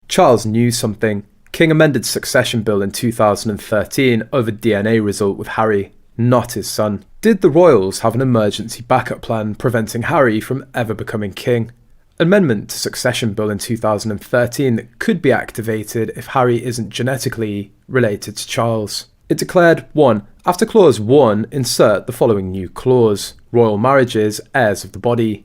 Charles knew something. King amended succession bill in 2013 over DNA result with Harry, not his son. Did the royals have an emergency backup plan preventing Harry from ever becoming king? Amendment to succession bill in 2013 that could be activated if Harry isn't genetically related to Charles. It declared 1. After clause 1, insert the following new clause. Royal marriages, heirs of the body.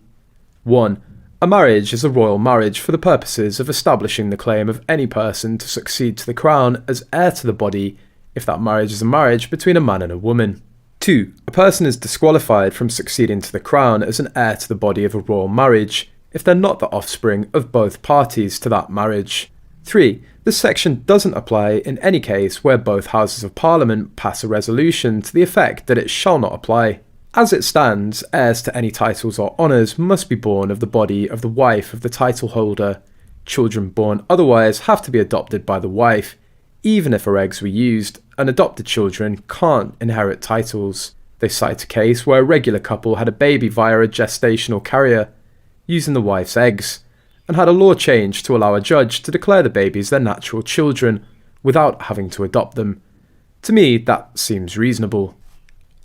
1. A marriage is a royal marriage for the purposes of establishing the claim of any person to succeed to the crown as heir to the body if that marriage is a marriage between a man and a woman. 2. A person is disqualified from succeeding to the crown as an heir to the body of a royal marriage if they're not the offspring of both parties to that marriage. 3. This section doesn't apply in any case where both Houses of Parliament pass a resolution to the effect that it shall not apply. As it stands, heirs to any titles or honours must be born of the body of the wife of the title holder. Children born otherwise have to be adopted by the wife, even if her eggs were used, and adopted children can't inherit titles. They cite a case where a regular couple had a baby via a gestational carrier, using the wife's eggs, and had a law change to allow a judge to declare the babies their natural children without having to adopt them. To me, that seems reasonable.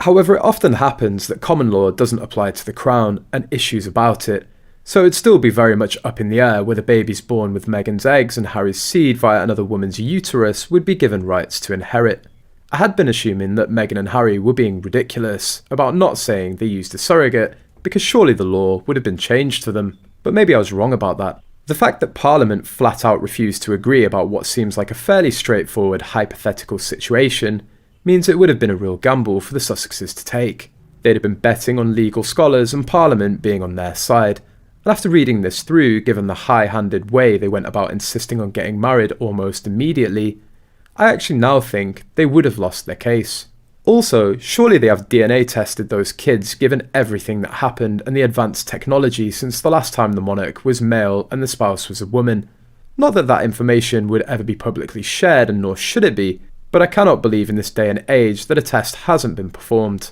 However, it often happens that common law doesn't apply to the crown and issues about it, so it'd still be very much up in the air whether babies born with Meghan's eggs and Harry's seed via another woman's uterus would be given rights to inherit. I had been assuming that Meghan and Harry were being ridiculous about not saying they used a surrogate, because surely the law would have been changed for them, but maybe I was wrong about that. The fact that Parliament flat out refused to agree about what seems like a fairly straightforward hypothetical situation means it would have been a real gamble for the Sussexes to take. They'd have been betting on legal scholars and Parliament being on their side, and after reading this through, given the high-handed way they went about insisting on getting married almost immediately, I actually now think they would have lost their case. Also, surely they have DNA tested those kids given everything that happened and the advanced technology since the last time the monarch was male and the spouse was a woman. Not that that information would ever be publicly shared, and nor should it be, but I cannot believe in this day and age that a test hasn't been performed.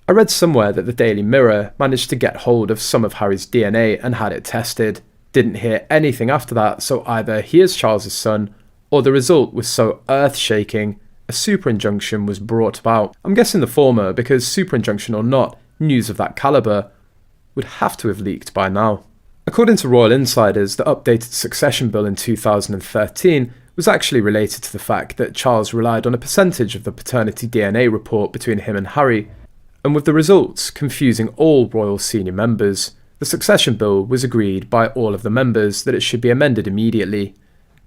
I read somewhere that the Daily Mirror managed to get hold of some of Harry's DNA and had it tested. Didn't hear anything after that, so either he is Charles's son, or the result was so earth-shaking a super injunction was brought about. I'm guessing the former, because super injunction or not, news of that calibre would have to have leaked by now. According to royal insiders, the updated succession bill in 2013 was actually related to the fact that Charles relied on a percentage of the paternity DNA report between him and Harry, and with the results confusing all royal senior members, the succession bill was agreed by all of the members that it should be amended immediately.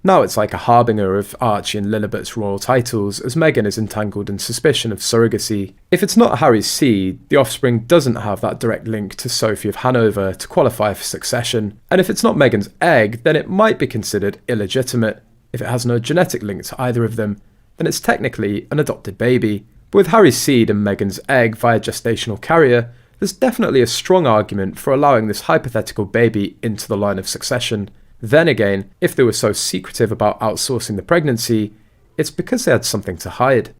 Now it's like a harbinger of Archie and Lilibet's royal titles, as Meghan is entangled in suspicion of surrogacy. If it's not Harry's seed, the offspring doesn't have that direct link to Sophie of Hanover to qualify for succession, and if it's not Meghan's egg, then it might be considered illegitimate. If it has no genetic link to either of them, then it's technically an adopted baby. But with Harry's seed and Meghan's egg via gestational carrier, there's definitely a strong argument for allowing this hypothetical baby into the line of succession. Then again, if they were so secretive about outsourcing the pregnancy, it's because they had something to hide.